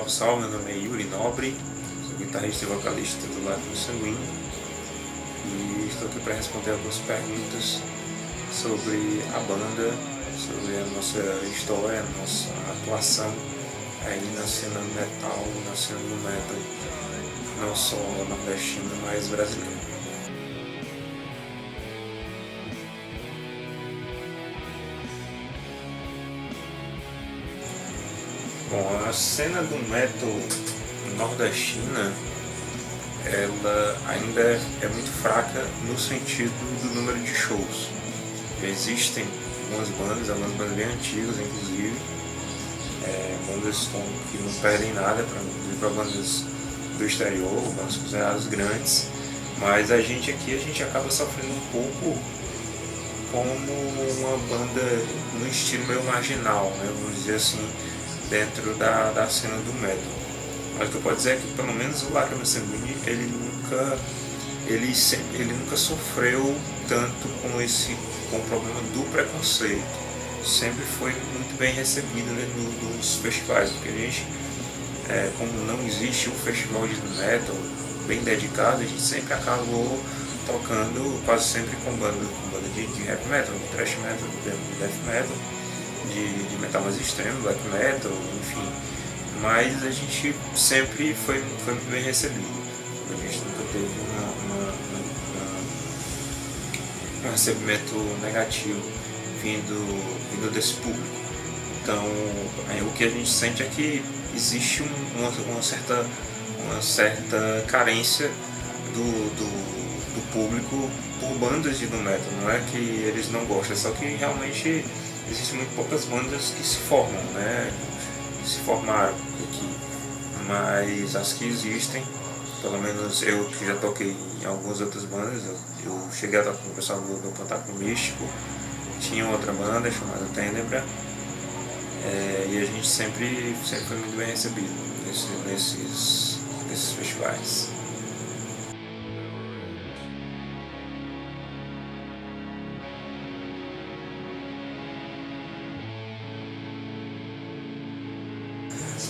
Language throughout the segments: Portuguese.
Salve, salve, meu nome é Yuri Nobre, sou guitarrista e vocalista do Lácrima Sanguínea e estou aqui para responder algumas perguntas sobre a banda, sobre a nossa história, a nossa atuação aí na cena metal, na cena do metal, não só nordestina, mas brasileira. Bom, a cena do metal nordestina, ela ainda é muito fraca no sentido do número de shows. Existem algumas bandas bem antigas, inclusive, bandas que não perdem nada para bandas do exterior, bandas consideradas grandes, mas a gente acaba sofrendo um pouco como uma banda no estilo meio marginal, né? Vamos dizer assim, dentro da cena do metal. Mas o que eu posso dizer é que pelo menos o Lácrima Sanguínea ele nunca sofreu tanto com o problema do preconceito. Sempre foi muito bem recebido, né, nos festivais, porque a gente, como não existe um festival de metal bem dedicado, a gente sempre acabou tocando quase sempre com banda de heavy metal, de thrash metal, de death metal, de metal mais extremo, black metal, enfim. Mas a gente sempre foi muito bem recebido. A gente nunca teve um recebimento negativo vindo desse público. Então, o que a gente sente é que existe uma certa carência do público por bandas de doom metal. Não é que eles não gostam, é só que realmente existem muito poucas bandas que se formam, né? Se formaram aqui, mas as que existem, pelo menos eu que já toquei em algumas outras bandas, eu cheguei a tocar com o pessoal do Pantaco Místico, tinha outra banda chamada Tenebra, e a gente sempre foi muito bem recebido nesses festivais.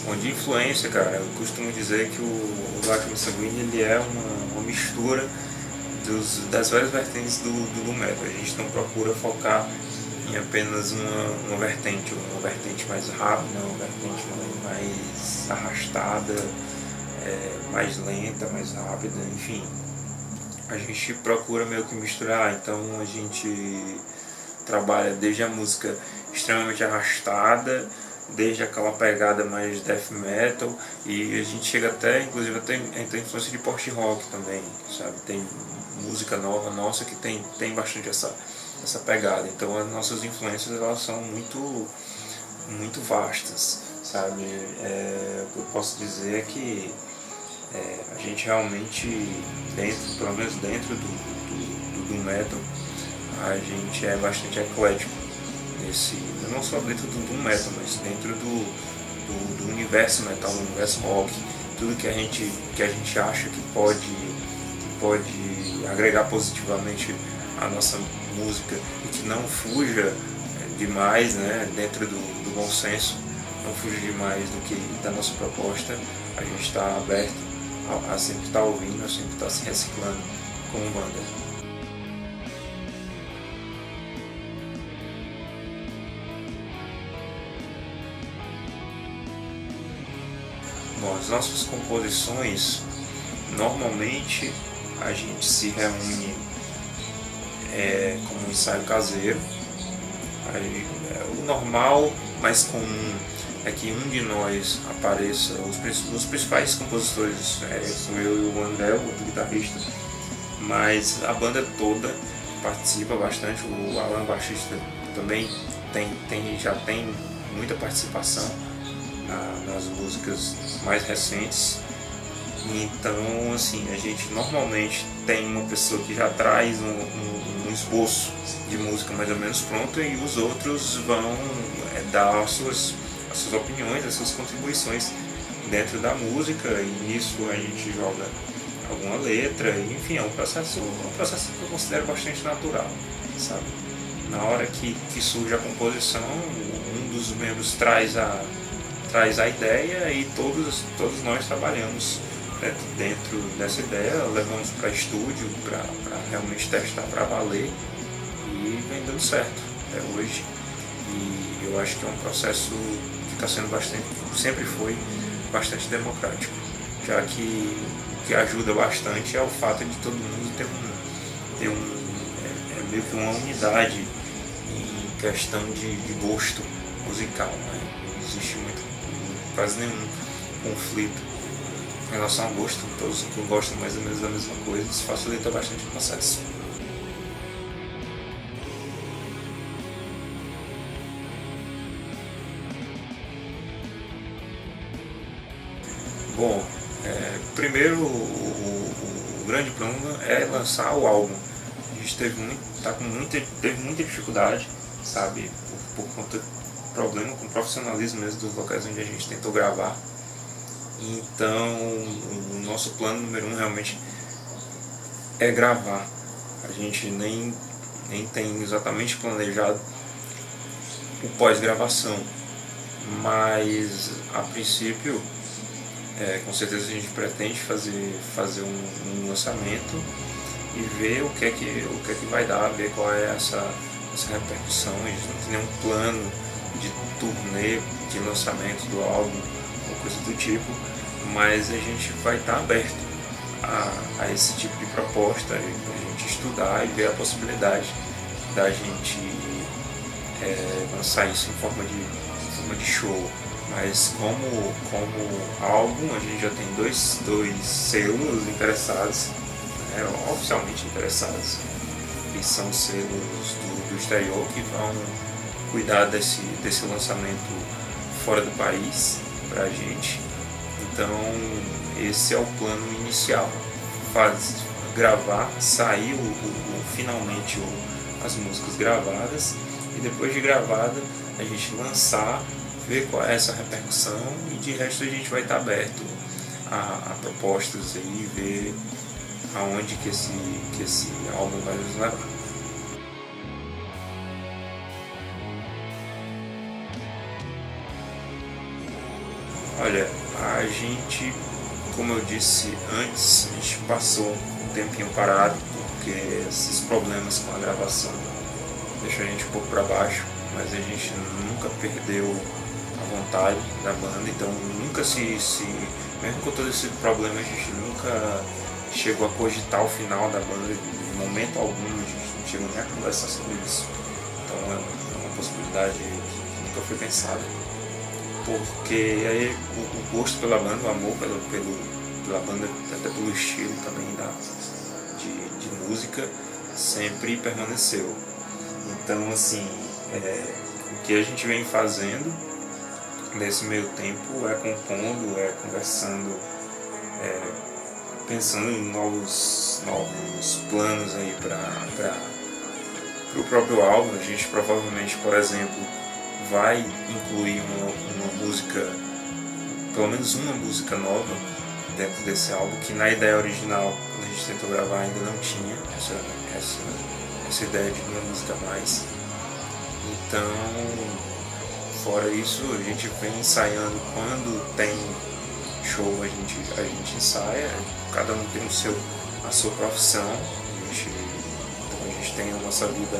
Bom, de influência, cara, eu costumo dizer que o Lácrima Sanguínea ele é uma mistura das várias vertentes do metal. A gente não procura focar em apenas uma vertente mais rápida, uma vertente mais arrastada, mais lenta, mais rápida, enfim. A gente procura meio que misturar, então a gente trabalha desde a música extremamente arrastada, desde aquela pegada mais death metal, e a gente chega inclusive até influência de post-rock também, sabe? Tem música nova nossa que tem bastante essa pegada. Então as nossas influências elas são muito vastas, sabe? O que eu posso dizer é que a gente realmente, pelo menos dentro do metal, a gente é bastante eclético. Não só dentro do metal, mas dentro do universo metal, do universo rock, tudo que a gente acha que pode agregar positivamente a nossa música e que não fuja demais, né, dentro do bom senso, não fuja demais da nossa proposta, a gente está aberto a sempre estar ouvindo, a sempre estar se reciclando como banda. Bom, as nossas composições, normalmente a gente se reúne como um ensaio caseiro. O normal, mais comum, é que um de nós apareça. Os principais compositores sou eu e o André, o outro guitarrista, mas a banda toda participa bastante. O Alan, baixista, também já tem muita participação nas músicas mais recentes. Então, assim, a gente normalmente tem uma pessoa que já traz um esboço de música mais ou menos pronto, e os outros vão dar as suas opiniões, as suas contribuições dentro da música, e nisso a gente joga alguma letra, enfim, é um processo que eu considero bastante natural, sabe? Na hora que surge a composição, um dos membros traz traz a ideia e todos nós trabalhamos dentro dessa ideia, levamos para estúdio para realmente testar para valer e vem dando certo até hoje. E eu acho que é um processo que está sendo sempre foi bastante democrático, já que o que ajuda bastante é o fato de todo mundo ter meio que uma unidade em questão de gosto musical, né? Não existe quase nenhum conflito em relação ao gosto, todos que gostam mais ou menos da mesma coisa, isso facilita bastante o processo. Bom, primeiro o grande plano é lançar o álbum. A gente teve muita dificuldade, sabe, por conta do problema com o profissionalismo mesmo dos locais onde a gente tentou gravar. Então, o nosso plano número 1 realmente é gravar. A gente nem tem exatamente planejado o pós-gravação, mas a princípio, com certeza a gente pretende fazer um lançamento e ver o que é que vai dar, ver qual é essa repercussão. A gente não tem nenhum plano de turnê de lançamento do álbum ou coisa do tipo, mas a gente vai estar aberto a esse tipo de proposta, a gente estudar e ver a possibilidade da gente lançar isso em forma de show. Mas como álbum, a gente já tem dois selos interessados, oficialmente interessados, que são selos do exterior que vão cuidar desse lançamento fora do país para a gente. Então esse é o plano inicial, gravar, sair finalmente as músicas gravadas e depois de gravada a gente lançar, ver qual é essa repercussão e de resto a gente vai estar aberto a propostas aí, ver aonde que esse álbum vai nos levar. Olha, a gente, como eu disse antes, a gente passou um tempinho parado porque esses problemas com a gravação deixam a gente um pouco para baixo, mas a gente nunca perdeu a vontade da banda, então nunca mesmo com todo esse problema, a gente nunca chegou a cogitar o final da banda, em momento algum a gente não chegou nem a conversar sobre isso. Então é uma possibilidade que nunca foi pensada, porque aí o gosto pela banda, o amor pela banda, até pelo estilo também de música, sempre permaneceu. Então assim, o que a gente vem fazendo nesse meio tempo é compondo, conversando, pensando em novos planos aí para o próprio álbum. A gente provavelmente, por exemplo, vai incluir uma música, pelo menos uma música nova dentro desse álbum, que na ideia original, quando a gente tentou gravar, ainda não tinha essa ideia de uma música a mais. Então, fora isso, a gente vem ensaiando. Quando tem show, a gente ensaia, cada um tem a sua profissão, então a gente tem a nossa vida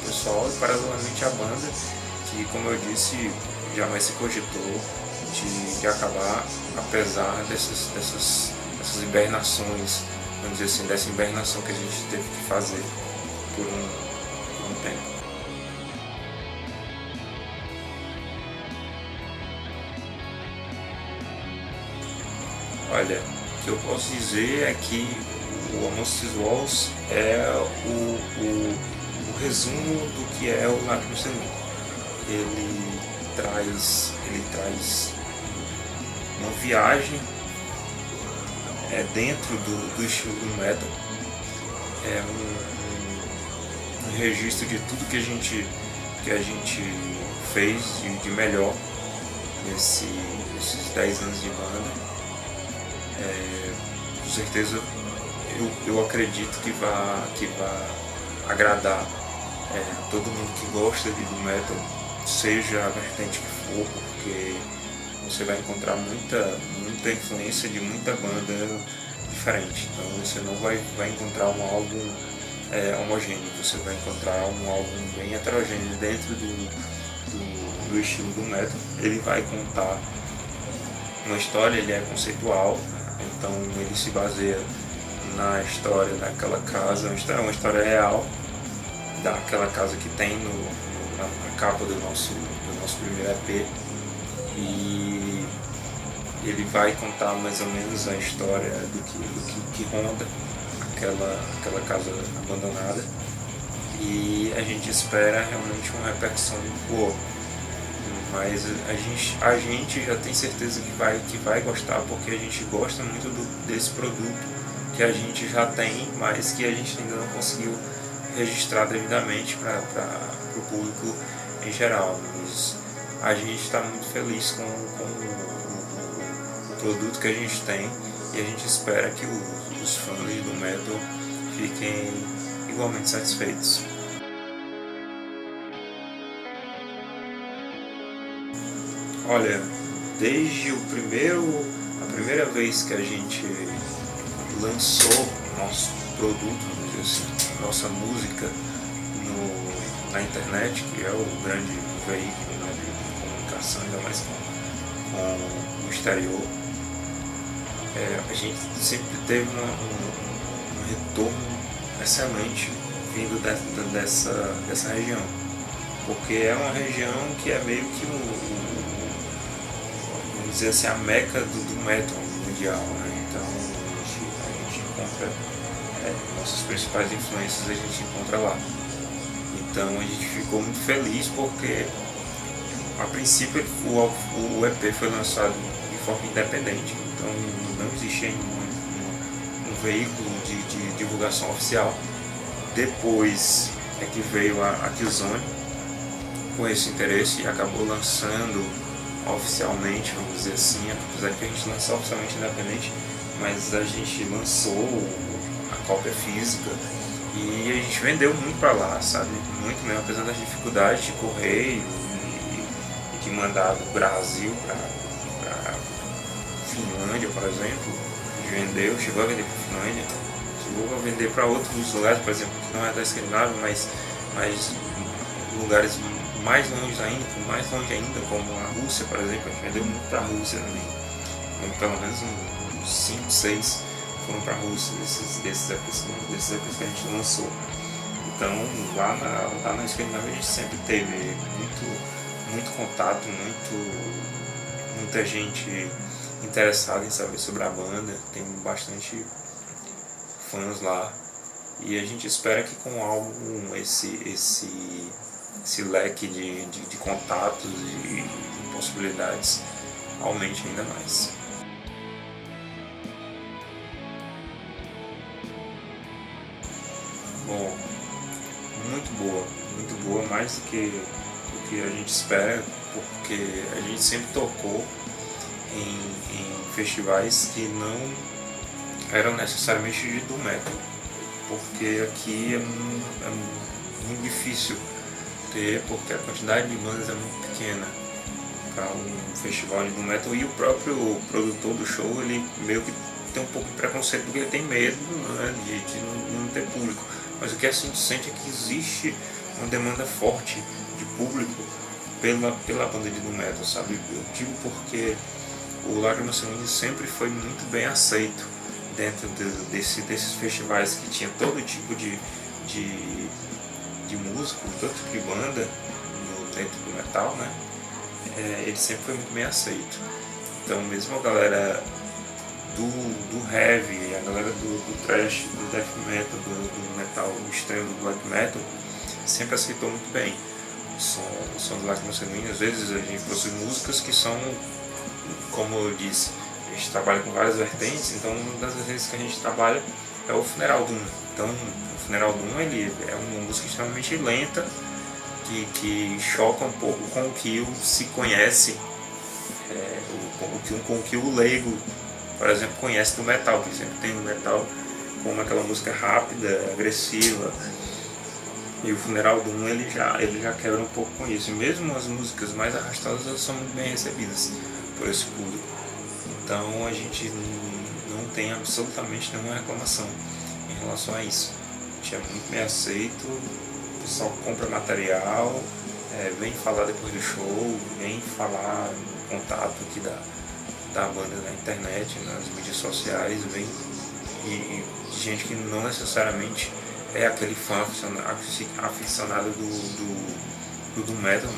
pessoal e paralelamente a banda, que, como eu disse, jamais se cogitou de acabar, apesar dessas hibernações, vamos dizer assim, dessa hibernação que a gente teve que fazer por um tempo. Olha, o que eu posso dizer é que o Amongst These Walls é o resumo do que é o Lágrimas Sanguíneas. Ele traz uma viagem dentro do estilo do metal, um registro de tudo que a gente fez de melhor nesses 10 anos de banda. Com certeza eu acredito que vai agradar todo mundo que gosta do metal, seja a vertente que for. for, porque você vai encontrar muita influência de muita banda diferente. Então você não vai encontrar um álbum homogêneo, você vai encontrar um álbum bem heterogêneo dentro do estilo do metal. Ele vai contar uma história, ele é conceitual, então ele se baseia na história daquela casa, uma história real daquela casa que tem na capa do nosso primeiro EP, e ele vai contar mais ou menos a história do que ronda aquela casa abandonada, e a gente espera realmente uma repercussão boa. Mas a gente já tem certeza que vai gostar, porque a gente gosta muito desse produto que a gente já tem, mas que a gente ainda não conseguiu registrar devidamente para o público em geral. Mas a gente está muito feliz com o produto que a gente tem, e a gente espera que os fãs do metal fiquem igualmente satisfeitos. Olha, desde a primeira vez que a gente lançou nosso produto, vamos dizer assim, nossa música na internet, que é o grande veículo, né, de comunicação, ainda mais com o exterior, a gente sempre teve um retorno excelente vindo dessa região, porque é uma região que é meio que vamos dizer assim, a meca do metal mundial, né? Então a gente encontra nossas principais influências, a gente encontra lá. Então a gente ficou muito feliz porque a princípio o EP foi lançado de forma independente, então não existia um veículo de divulgação oficial. Depois é que veio a Killzone com esse interesse e acabou lançando oficialmente, vamos dizer assim, apesar que a gente lançou oficialmente independente, mas a gente lançou a cópia física e a gente vendeu muito para lá, sabe? Muito mesmo, apesar das dificuldades de correio e de mandar do Brasil para Finlândia, por exemplo. A gente vendeu, chegou a vender para Finlândia, chegou a vender para outros lugares, por exemplo, que não é da Escandinávia, mas lugares mais longe ainda, como a Rússia, por exemplo. A gente vendeu muito para a Rússia também. Pelo menos uns 5, 6 foram para a Rússia, desses EPs que a gente lançou. Então lá na Escandinávia a gente sempre teve muito contato, muita gente interessada em saber sobre a banda, tem bastante fãs lá. E a gente espera que com o álbum esse leque de contatos e de possibilidades aumente ainda mais. Bom, muito boa, mais do que a gente espera, porque a gente sempre tocou em festivais que não eram necessariamente de doom metal, porque aqui é muito difícil ter, porque a quantidade de bandas é muito pequena para um festival de doom metal, e o próprio produtor do show, ele meio que tem um pouco de preconceito porque ele tem medo, né, de não ter público. Mas o que a gente sente é que existe uma demanda forte de público pela banda de doom metal, sabe? Eu digo porque o Lágrimas Sanguíneas sempre foi muito bem aceito dentro desses festivais que tinha todo tipo de músico, todo tipo de banda dentro do metal, né? Ele sempre foi muito bem aceito. Então mesmo a galera do heavy, a galera do thrash, do death metal, do metal extremo, do black metal, sempre aceitou muito bem o som do Lágrimas Sanguíneas. Às vezes a gente possui músicas que são, como eu disse, a gente trabalha com várias vertentes, então uma das vertentes que a gente trabalha é o Funeral Doom. Então o Funeral Doom, ele é uma música extremamente lenta, que choca um pouco com o que se conhece, com o que o leigo, por exemplo, conhece do metal, que sempre tem o metal como aquela música rápida, agressiva, E o Funeral Doom ele já quebra um pouco com isso. E mesmo as músicas mais arrastadas elas são muito bem recebidas por esse público. Então a gente não tem absolutamente nenhuma reclamação em relação a isso. A gente é muito bem aceito, o pessoal compra material, vem falar depois do show, vem falar no contato aqui da banda na internet, nas mídias sociais, vem e gente que não necessariamente é aquele fã aficionado do metal,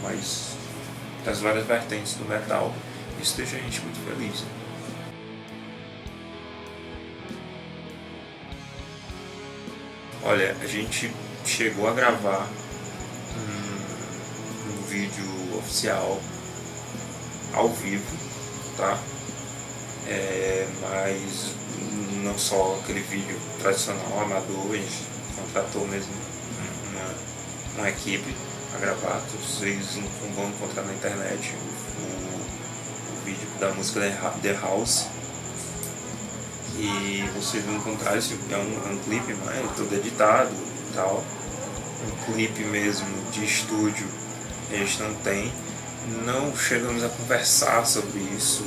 mas das várias vertentes do metal. Isso deixa a gente muito feliz. Olha, a gente chegou a gravar um vídeo oficial ao vivo, tá? Mas não só aquele vídeo tradicional, amador, a gente contratou mesmo uma equipe a gravar. Vocês vão encontrar na internet o vídeo da música The House, e vocês vão encontrar esse um clipe, né, todo editado e tal. Um clipe mesmo de estúdio a gente não tem, não chegamos a conversar sobre isso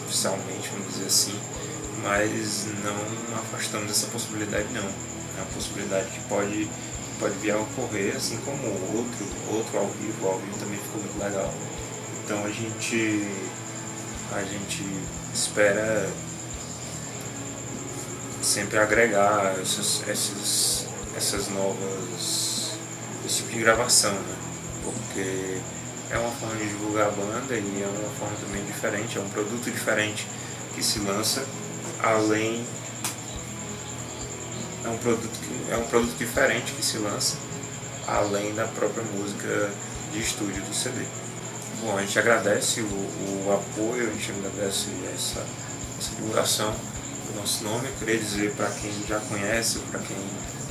oficialmente, vamos dizer assim, mas não afastamos essa possibilidade não. É uma possibilidade que pode vir a ocorrer, assim como outro ao vivo também ficou muito legal. Então a gente espera sempre agregar essas novas, esse tipo de gravação, né? Porque é uma forma de divulgar a banda e é uma forma também diferente, é um produto diferente que se lança, além é um produto diferente que se lança além da própria música de estúdio do CD. Bom, a gente agradece o apoio, a gente agradece essa divulgação do nosso nome. Eu queria dizer para quem já conhece, para quem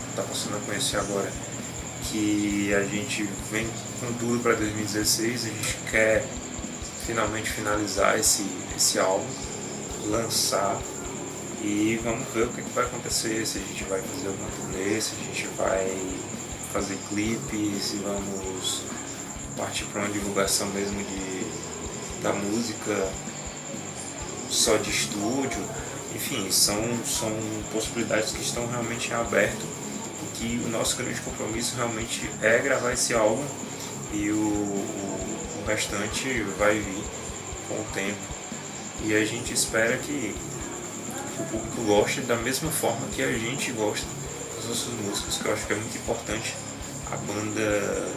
está passando a conhecer agora, que a gente vem com tudo para 2016, a gente quer finalmente finalizar esse álbum, lançar, e vamos ver o que vai acontecer, se a gente vai fazer alguma turnê, se a gente vai fazer clipe, se vamos partir para uma divulgação mesmo da música só de estúdio. Enfim, são possibilidades que estão realmente em aberto, e que o nosso grande compromisso realmente é gravar esse álbum, e o restante vai vir com o tempo, e a gente espera que o público goste da mesma forma que a gente gosta das nossas músicas, que eu acho que é muito importante a banda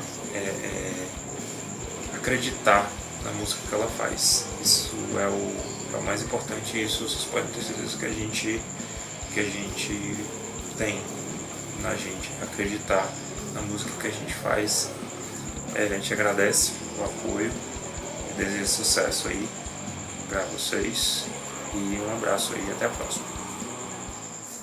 acreditar na música que ela faz. Isso é o mais importante, e isso vocês podem ter certeza que a gente tem na gente, acreditar na música que a gente faz. A gente agradece o apoio e deseja sucesso aí para vocês, e um abraço aí, até a próxima.